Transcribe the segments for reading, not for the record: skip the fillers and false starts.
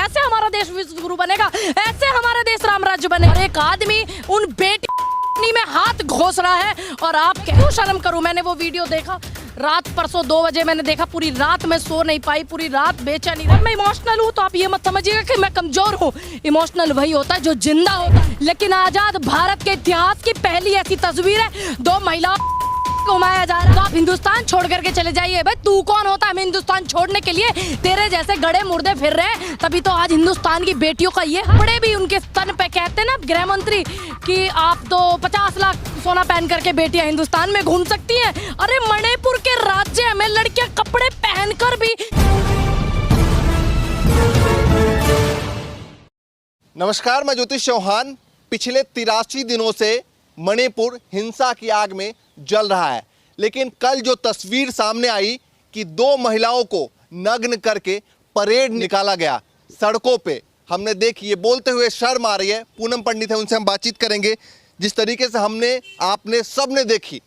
ऐसे हमारा देश विश्व गुरु बनेगा, ऐसे हमारा देश राम राज्य बनेगा। और एक आदमी उन बेटी में हाथ घोस रहा है और आप क्यों शर्म करूं। मैंने वो वीडियो देखा रात परसों 2 बजे मैंने देखा, पूरी रात मैं सो नहीं पाई, पूरी रात बेचैनी रही। मैं इमोशनल हूँ तो आप ये मत समझिएगा कि मैं कमजोर हूँ। इमोशनल वही होता है जो जिंदा होता है। लेकिन आजाद भारत के इतिहास की पहली ऐसी तस्वीर है 2 महिलाओं घुमाया जा रहा है। तो आप हिंदुस्तान छोड़ करके चले जाइए। भाई तू कौन होता है हमें हिंदुस्तान छोड़ने के लिए? तेरे जैसे गड़े मुर्दे फिर रहे हैं, तभी तो आज हिंदुस्तान की बेटियों का ये कपड़े भी उनके स्तन पे। कहते हैं ना गृह मंत्री कि आप तो 50 लाख सोना पहन करके बेटियां हिंदुस्तान में घूम सकती हैं। अरे मणिपुर के राज्य में लड़कियां कपड़े पहनकर भी। नमस्कार, मैं ज्योतिष चौहान। पिछले 83 दिनों से मणिपुर हिंसा की आग में जल रहा है, लेकिन कल जो तस्वीर सामने आई कि 2 महिलाओं को नग्न करके परेड निकाला गया सड़कों पे, हमने देखी। ये बोलते हुए शर्म आ रही है। पूनम पंडित है, उनसे हम बातचीत करेंगे। जिस तरीके से आपने सबने देखी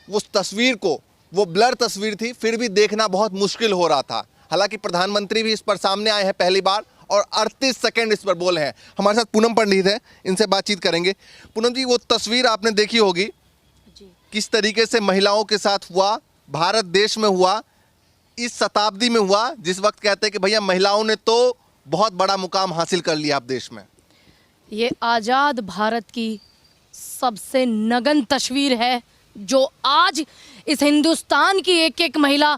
उस तस्वीर को, वो ब्लर तस्वीर थी, फिर भी देखना बहुत मुश्किल हो रहा था। हालांकि प्रधानमंत्री भी इस पर सामने आए हैं पहली बार और 38 सेकंड इस पर बोले हैं। हमारे साथ पूनम पंडित है, इनसे बातचीत करेंगे। पूनम जी, वो तस्वीर आपने देखी होगी, किस तरीके से महिलाओं के साथ हुआ, भारत देश में हुआ, इस शताब्दी में हुआ, जिस वक्त कहते हैं कि भैया महिलाओं ने तो बहुत बड़ा मुकाम हासिल कर लिया आप देश में। ये आजाद भारत की सबसे नग्न तस्वीर है जो आज इस हिंदुस्तान की एक एक महिला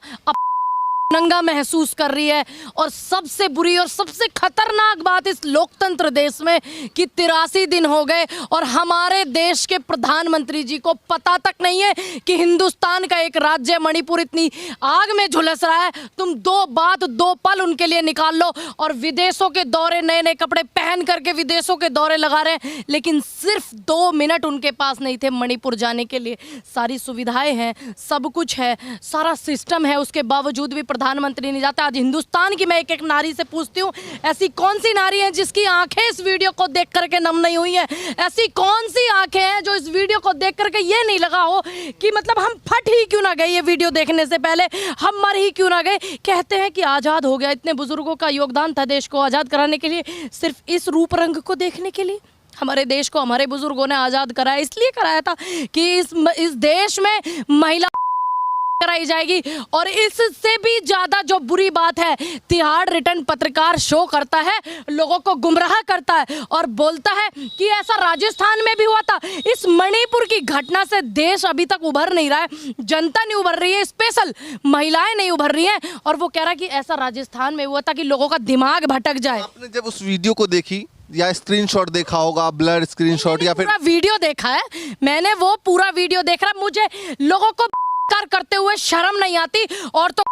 नंगा महसूस कर रही है। और सबसे बुरी और सबसे खतरनाक बात इस लोकतंत्र देश में कि 83 दिन हो गए और हमारे देश के प्रधानमंत्री जी को पता तक नहीं है कि हिंदुस्तान का एक राज्य मणिपुर इतनी आग में झुलस रहा है। तुम 2 पल उनके लिए निकाल लो और विदेशों के दौरे, नए नए कपड़े पहन करके विदेशों के दौरे लगा रहे हैं, लेकिन सिर्फ 2 मिनट उनके पास नहीं थे मणिपुर जाने के लिए। सारी सुविधाएं हैं, सब कुछ है, सारा सिस्टम है, उसके बावजूद भी प्रधानमंत्री नहीं जाता। आज हिंदुस्तान की मैं एक एक नारी से पूछती हूँ, ऐसी कौन सी नारी है जिसकी आंखें इस वीडियो को देख करके नम नहीं हुई हैं? ऐसी कौन सी आंखें हैं जो इस वीडियो को देख करके ये नहीं लगा हो कि मतलब हम फट ही क्यों ना गए, ये वीडियो देखने से पहले हम मर ही क्यों ना गए? कहते हैं कि आज़ाद हो गया, इतने बुजुर्गों का योगदान था देश को आज़ाद कराने के लिए, सिर्फ इस रूप रंग को देखने के लिए हमारे देश को हमारे बुजुर्गों ने आज़ाद कराया। इसलिए कराया था कि इस देश में महिला कराई जाएगी। और इससे भी ज्यादा जो बुरी बात है, तिहाड़ रिटर्न पत्रकार शो करता है, लोगों को गुमराह करता है और बोलता है कि ऐसा राजस्थान में भी हुआ था। इस मणिपुर की घटना से देश अभी तक उभर नहीं रहा है, जनता नहीं उभर रही है, स्पेशल महिलाएं नहीं उभर रही हैं। और वो कह रहा है कि ऐसा राजस्थान में हुआ था कि लोगों का दिमाग भटक जाए। आपने जब उस वीडियो को देखी या स्क्रीनशॉट देखा होगा, ब्लर स्क्रीनशॉट या फिर पूरा वीडियो देखा है मैंने, वो पूरा वीडियो देख रहा, मुझे लोगों को करते हुए शर्म नहीं आती और तो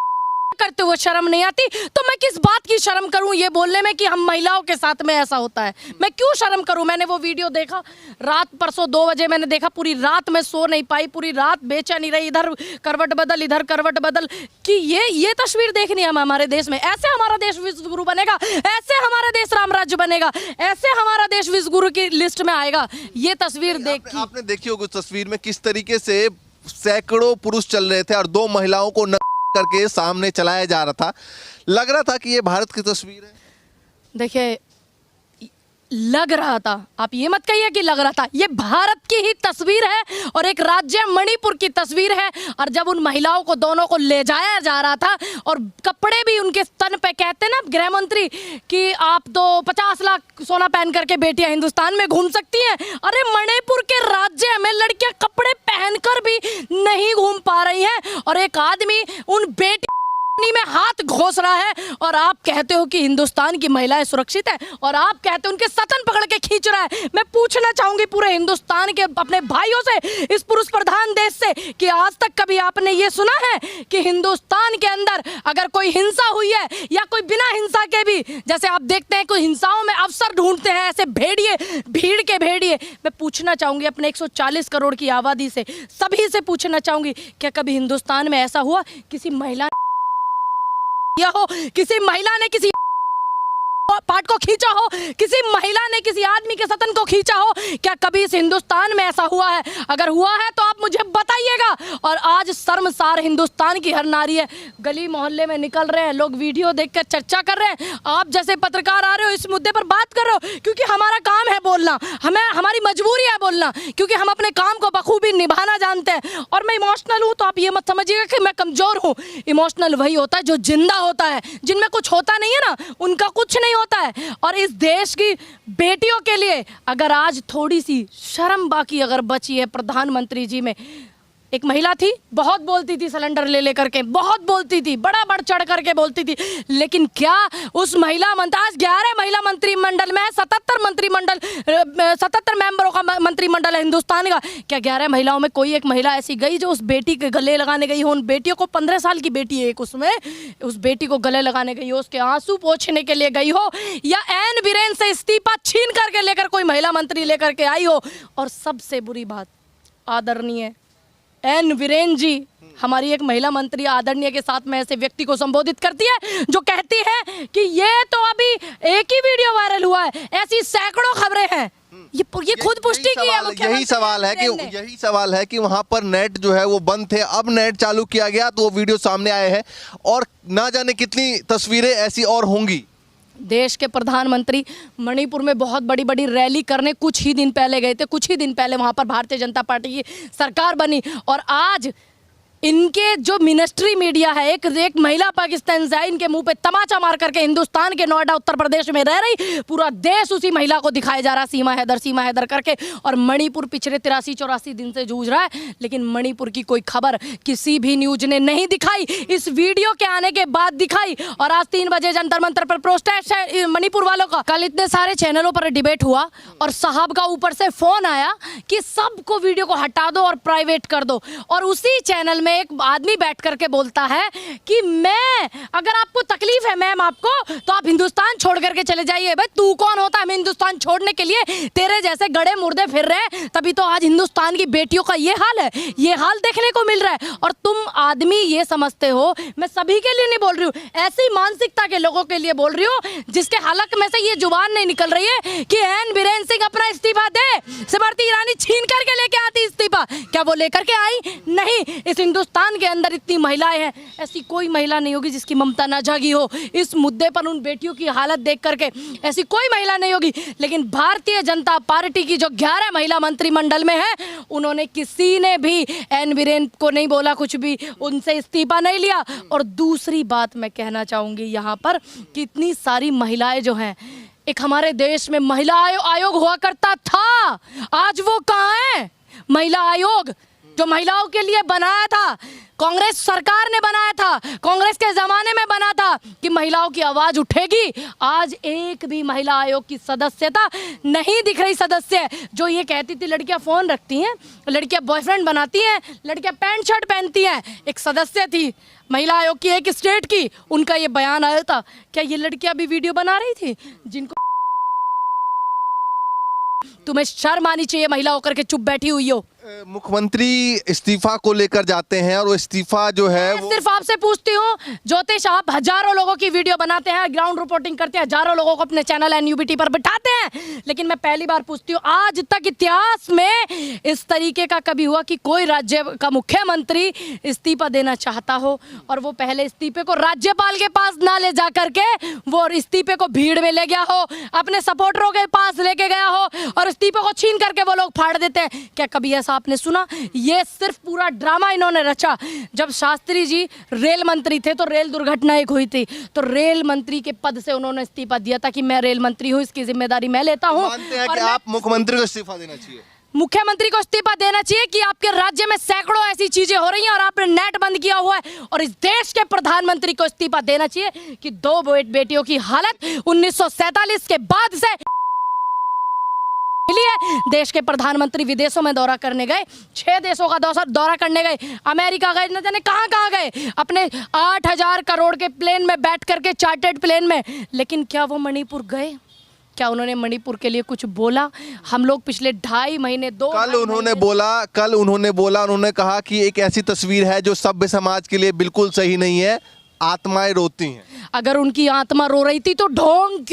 करते हुए शर्म नहीं आती, तो मैं किस बात की शर्म करूं ये बोलने में कि हम महिलाओं के साथ में ऐसा होता है? मैं क्यों शर्म करूं? मैंने वो वीडियो देखा रात परसों 2 बजे मैंने देखा, पूरी रात मैं सो नहीं पाई, पूरी रात बेचैनी रही, इधर करवट बदल इधर करवट बदल कि ये तस्वीर देखनी है हमारे देश में। ऐसे हमारा देश विश्व गुरु बनेगा, ऐसे हमारा देश राम राज्य बनेगा, ऐसे हमारा देश विश्व गुरु की लिस्ट में आएगा। ये तस्वीर देख आपने देखी होगी तस्वीर में किस तरीके से सैकड़ों पुरुष चल रहे थे और 2 महिलाओं को करके सामने चलाया जा रहा था। लग रहा था कि ये भारत की तस्वीर है। देखिए, लग रहा था, आप ये मत कहिए कि लग रहा था, ये भारत की ही तस्वीर है और एक राज्य मणिपुर की तस्वीर है। और जब उन महिलाओं को दोनों को ले जाया जा रहा था और कपड़े भी उनके स्तन पे, कहते हैं ना गृह मंत्री कि आप तो 50 लाख सोना पहन करके बेटियां हिंदुस्तान में घूम सकती हैं। अरे मणिपुर के राज्य में लड़कियां कपड़े पहनकर भी नहीं घूम पा रही हैं और एक आदमी उन बेटी में हाथ घोस रहा है और आप कहते हो कि हिंदुस्तान की महिलाएं सुरक्षित है और आप कहते हो उनके सतन पकड़ के खींच रहा है। मैं पूछना चाहूंगी पूरे हिंदुस्तान के अपने भाइयों से, इस पुरुष प्रधान देश से, कि आज तक कभी आपने ये सुना है कि हिंदुस्तान के अंदर अगर कोई हिंसा हुई है या कोई बिना हिंसा के भी, जैसे आप देखते हैं कोई हिंसाओं में अवसर ढूंढते हैं ऐसे भेड़िए, भीड़ के भेड़िए। मैं पूछना चाहूंगी अपने 140 करोड़ की आबादी से, सभी से पूछना चाहूंगी, क्या कभी हिंदुस्तान में ऐसा हुआ किसी महिला या हो, किसी महिला ने किसी पार्ट को खींचा हो, किसी महिला ने किसी आदमी के सतन को खींचा हो? क्या कभी इस हिंदुस्तान में ऐसा हुआ है? अगर हुआ है तो आप मुझे बताइएगा। और आज शर्मसार हिंदुस्तान की हर नारी है, गली मोहल्ले में निकल रहे हैं लोग, वीडियो देखकर चर्चा कर रहे हैं। आप जैसे पत्रकार आ रहे हो, इस मुद्दे पर बात कर रहे हो, क्योंकि हमारा काम है बोलना, हमारी मजबूरी है बोलना, क्योंकि हम अपने काम को बखूबी निभाना जानते हैं। और मैं इमोशनल हूं तो आप ये मत समझिएगा कि मैं कमजोर हूं। इमोशनल वही होता है जो जिंदा होता है, जिनमें कुछ होता नहीं है ना, उनका कुछ नहीं होता है। और इस देश की बेटियों के लिए अगर आज थोड़ी सी शर्म बाकी अगर बची है प्रधानमंत्री जी में, एक महिला थी, बहुत बोलती थी सिलेंडर ले लेकर के, बहुत बोलती थी, बड़ा बढ़ चढ़ करके बोलती थी, लेकिन क्या उस महिला मंत्री, आज 11 महिला मंत्रिमंडल में है, 77 मेंबरों का मंत्रिमंडल है हिंदुस्तान का, क्या 11 महिलाओं में कोई एक महिला ऐसी गई जो उस बेटी के गले लगाने गई हो? उन बेटियों को, 15 साल की बेटी है एक, उसमें उस बेटी को गले लगाने गई हो, उसके आंसू पोंछने के लिए गई हो, या एन बीरेन से इस्तीफा छीन करके लेकर कोई महिला मंत्री लेकर के आई हो? और सबसे बुरी बात, आदरणीय एन वीरेन जी, हमारी एक महिला मंत्री आदरणीय के साथ में ऐसे व्यक्ति को संबोधित करती है जो कहती है कि ये तो अभी एक ही वीडियो वायरल हुआ है, ऐसी सैकड़ों खबरें हैं। ये खुद पुष्टि की है मुख्यमंत्री। यही सवाल है कि वहां पर नेट जो है वो बंद थे, अब नेट चालू किया गया तो वो वीडियो सामने आए हैं, और ना जाने कितनी तस्वीरें ऐसी और होंगी। देश के प्रधानमंत्री मणिपुर में बहुत बड़ी बड़ी रैली करने कुछ ही दिन पहले गए थे, कुछ ही दिन पहले वहां पर भारतीय जनता पार्टी की सरकार बनी, और आज इनके जो मिनिस्ट्री मीडिया है, एक महिला पाकिस्तान से इनके मुंह पे तमाचा मार करके हिंदुस्तान के नोएडा उत्तर प्रदेश में रह रही, पूरा देश उसी महिला को दिखाया जा रहा, सीमा हैदर करके। और मणिपुर पिछले 83-84 दिन से जूझ रहा है, लेकिन मणिपुर की कोई खबर किसी भी न्यूज ने नहीं दिखाई। इस वीडियो के आने के बाद दिखाई, और आज 3 बजे जंतर मंतर पर प्रोटेस्ट है मणिपुर वालों का। कल इतने सारे चैनलों पर डिबेट हुआ और साहब का ऊपर से फोन आया कि सबको वीडियो को हटा दो और प्राइवेट कर दो, और उसी चैनल में एक आदमी बैठ करके बोलता है कि मैं, अगर आपको तकलीफ है मैम आपको, तो आप हिंदुस्तान छोड़ करके चले जाइए। भाई तू कौन होता है हमें हिंदुस्तान छोड़ने के लिए? तेरे जैसे गड़े मुर्दे फिर रहे हैं, तभी तो आज हिंदुस्तान की बेटियों का ये हाल है, ये हाल देखने को मिल रहा है। और तुम आदमी ये समझते हो, मैं सभी के लिए नहीं बोल रही हूँ, ऐसी मानसिकता के लोगों के लिए बोल रही हूँ जिसके हलक में से ये जुबान नहीं निकल रही है कि एन बीरेन सिंह अपना इस्तीफा दे, स्मृति ईरानी छीन करके लेके आती इस्तीफा, क्या वो लेकर के आई? नहीं। इस हिंदुस्तान के अंदर इतनी महिलाएं हैं, ऐसी कोई महिला नहीं होगी जिसकी ममता ना जागी हो इस मुद्दे पर। उन बेटियों की हालत देख करके ऐसी कोई महिला नहीं होगी, लेकिन भारतीय जनता पार्टी की जो 11 महिला मंत्रिमंडल में है, उन्होंने किसी ने भी एन बीरेन को नहीं बोला, कुछ भी उनसे इस्तीफा नहीं लिया। और दूसरी बात मैं कहना चाहूंगी यहाँ पर कि इतनी सारी महिलाएं जो हैं, एक हमारे देश में महिला आयोग हुआ करता था, आज वो कहाँ है? महिला आयोग जो महिलाओं के लिए बनाया था, कांग्रेस सरकार ने बनाया था, कांग्रेस के जमाने में बना था कि महिलाओं की आवाज उठेगी, आज एक भी महिला आयोग की सदस्यता नहीं दिख रही। सदस्य जो ये कहती थी लड़कियां फोन रखती हैं, लड़कियां बॉयफ्रेंड बनाती हैं, लड़कियां पैंट शर्ट पहनती हैं, एक सदस्य थी महिला आयोग की एक स्टेट की, उनका ये बयान आया था। क्या ये लड़कियां भी वीडियो बना रही थी? जिनको तुम्हें शर्म आनी चाहिए महिला होकर के चुप बैठी हुई हो। मुख्यमंत्री इस्तीफा को लेकर जाते हैं, और वो इस्तीफा जो है मैं सिर्फ आपसे पूछती हूँ, ज्योतिष आप हजारों लोगों की वीडियो बनाते हैं, ग्राउंड रिपोर्टिंग करते हैं, हजारों लोगों को अपने चैनल एनयूबीटी पर बिठाते हैं, लेकिन मैं पहली बार पूछती हूँ, आज तक इतिहास में इस तरीके का कभी हुआ कि कोई राज्य का मुख्यमंत्री इस्तीफा देना चाहता हो और वो पहले इस्तीफे को राज्यपाल के पास ना ले जा करके वो इस्तीफे को भीड़ में ले गया हो, अपने सपोर्टरों के पास लेके गया हो और इस्तीफे को छीन करके वो लोग फाड़ देते हैं? क्या कभी ऐसा आपने सुना? ये सिर्फ पूरा ड्रामा इन्होंने रचा। जब शास्त्री जी रेल मंत्री थे तो रेल दुर्घटना एक हुई थी, तो रेल मंत्री के पद से उन्होंने इस्तीफा दिया था कि मैं रेल मंत्री हूं, इसकी जिम्मेदारी मैं लेता हूं। मानते हैं कि आप मुख्यमंत्री को इस्तीफा देना चाहिए? मुख्यमंत्री को इस्तीफा देना चाहिए कि आपके राज्य में सैकड़ों ऐसी चीजें हो रही हैं और आपने नेट बंद किया हुआ है, और इस देश के प्रधानमंत्री को इस्तीफा देना चाहिए कि 2 बेटियों की हालत 1947 के बाद से है। देश के प्रधानमंत्री विदेशों में दौरा करने गए, 6 देशों का दौरा करने गए, अमेरिका गए, न जाने कहां गए, अपने 8,000 करोड़ के प्लेन में बैठ करके, चार्टर्ड प्लेन में। लेकिन क्या वो मणिपुर गए? क्या उन्होंने मणिपुर के लिए कुछ बोला? हम लोग पिछले 2.5 महीने कल उन्होंने बोला, उन्होंने कहा कि एक ऐसी तस्वीर है जो सभ्य समाज के लिए बिल्कुल सही नहीं है, आत्माएं रोती हैं। अगर उनकी आत्मा रो रही थी तो ढोंग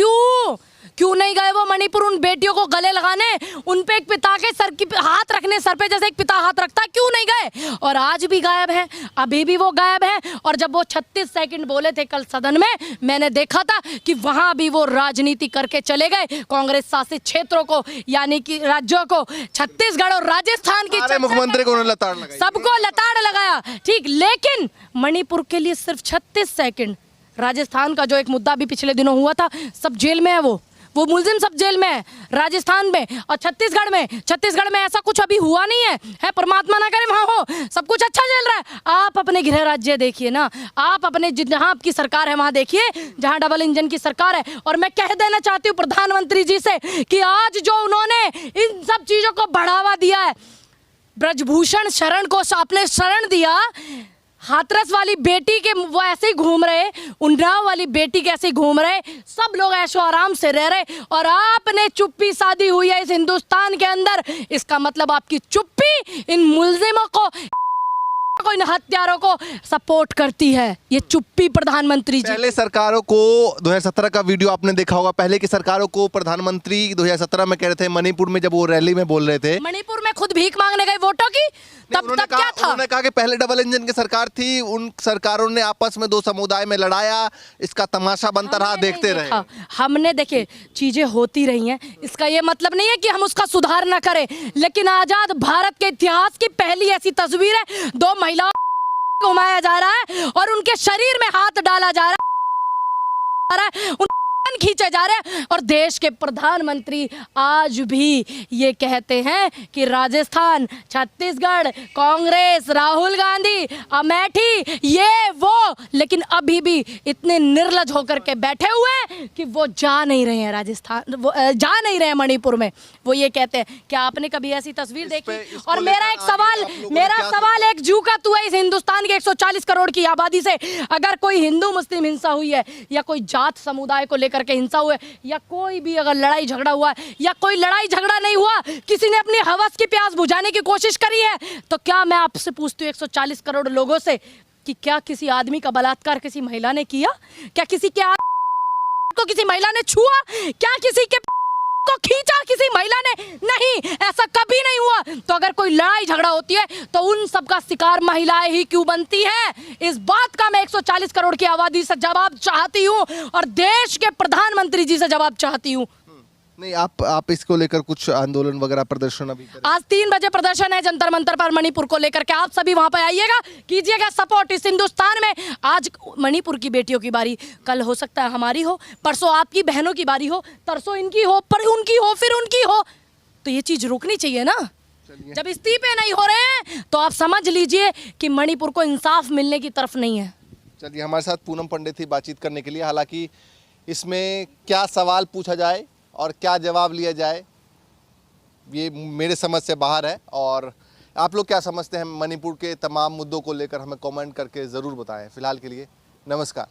क्यों नहीं गए वो मणिपुर उन बेटियों को गले लगाने, उन पे एक पिता के सर की हाथ रखने, सर पे जैसे एक पिता हाथ रखता है, क्यों नहीं गए? और आज भी गायब हैं, अभी भी वो गायब हैं। और जब वो 36 सेकंड बोले थे कल सदन में, मैंने देखा था कि वहां भी वो राजनीति करके चले गए। कांग्रेस शासित क्षेत्रों को यानी कि राज्यों को, छत्तीसगढ़ और राजस्थान की मुख्यमंत्री को उन्होंने लताड़ लगाई, सबको लताड़ लगाया, ठीक। लेकिन मणिपुर के लिए सिर्फ 36 सेकंड। राजस्थान का जो एक मुद्दा भी पिछले दिनों हुआ था, सब जेल में है, वो मुलजिम सब जेल में है राजस्थान में। और छत्तीसगढ़ में ऐसा कुछ अभी हुआ नहीं है परमात्मा ना करे वहां हो, सब कुछ अच्छा चल रहा है। आप अपने गृह राज्य देखिए ना, आप अपने जहां आपकी सरकार है वहां देखिए, जहां डबल इंजन की सरकार है। और मैं कह देना चाहती हूँ प्रधानमंत्री जी से कि आज जो उन्होंने इन सब चीजों को बढ़ावा दिया है, ब्रजभूषण शरण को आपने शरण दिया, हाथरस वाली बेटी के वो ऐसे ही घूम रहे, उन्नाव वाली बेटी के ऐसे ही घूम रहे, सब लोग ऐशो आराम से रह रहे, और आपने चुप्पी साधी हुई है इस हिंदुस्तान के अंदर। इसका मतलब आपकी चुप्पी इन मुल्जिमों को, इन हत्यारों को सपोर्ट करती है। ये चुप्पी प्रधानमंत्री जी। पहले सरकारों को 2017 का वीडियो आपने देखा होगा, पहले की सरकारों को प्रधानमंत्री 2017 में कह रहे थे, मणिपुर में जब वो रैली में बोल रहे थे, मणिपुर में खुद भीख मांगने गए वोटों की, तब क्या था? उन्होंने कहा कि पहले डबल इंजन की सरकार थी, उन सरकारों ने आपस में दो समुदाय में लड़ाया, इसका तमाशा बनता रहा, देखते रहे। हमने देखे चीजें होती रही हैं, इसका ये मतलब नहीं है कि हम उसका सुधार ना करें। लेकिन आजाद भारत के इतिहास की पहली ऐसी तस्वीर है, दो महिलाओं को घुमाया जा रहा है और उनके शरीर में हाथ डाला जा रहा है, खींचे जा रहे हैं। और देश के प्रधानमंत्री आज भी ये कहते हैं कि राजस्थान, छत्तीसगढ़, कांग्रेस, राहुल गांधी, अमेठी, ये वो, लेकिन अभी भी इतने निर्लज होकर के बैठे हुए हैं कि वो जा नहीं रहे हैं राजस्थान, वो जा नहीं रहे हैं मणिपुर में। वो ये कहते हैं, क्या आपने कभी ऐसी तस्वीर देखी? और मेरा सवाल एक जू का तू है, इस हिंदुस्तान के 140 करोड़ की आबादी से अगर कोई हिंदू मुस्लिम हिंसा हुई है, या कोई जात समुदाय को लेकर के हिंसा हुआ, या कोई भी अगर लड़ाई झगड़ा हुआ, या कोई लड़ाई झगड़ा नहीं हुआ, किसी ने अपनी हवस की प्यास बुझाने की कोशिश करी है, तो क्या मैं आपसे पूछती हूँ 140 करोड़ लोगों से कि क्या किसी आदमी का बलात्कार किसी महिला ने किया? क्या किसी के को किसी महिला ने छुआ? क्या किसी के को खींचा किसी महिला ने? नहीं, ऐसा कभी नहीं हुआ। तो अगर कोई लड़ाई झगड़ा होती है तो उन सब का शिकार महिलाएं ही क्यों बनती हैं? इस बात का मैं 140 करोड़ की आबादी से जवाब चाहती हूं और देश के प्रधानमंत्री जी से जवाब चाहती हूं। नहीं, आप इसको लेकर कुछ आंदोलन वगैरह प्रदर्शन अभी करें? आज 3 बजे प्रदर्शन है जंतर मंतर पर मणिपुर को लेकर के, आप सभी वहां पर आइएगा, कीजिएगा सपोर्ट। इस हिंदुस्तान में आज मणिपुर की बेटियों की बारी, कल हो सकता है हमारी हो, परसों आपकी बहनों की बारी हो, तरसों इनकी हो, पर उनकी हो, फिर उनकी हो। तो ये चीज रोकनी चाहिए ना। जब इस्तीफे नहीं हो रहे हैं तो आप समझ लीजिए कि मणिपुर को इंसाफ मिलने की तरफ नहीं है। चलिए, हमारे साथ पूनम पंडित थी बातचीत करने के लिए। हालांकि इसमें क्या सवाल पूछा जाए और क्या जवाब लिया जाए, ये मेरे समझ से बाहर है। और आप लोग क्या समझते हैं मणिपुर के तमाम मुद्दों को लेकर, हमें कमेंट करके ज़रूर बताएं। फिलहाल के लिए नमस्कार।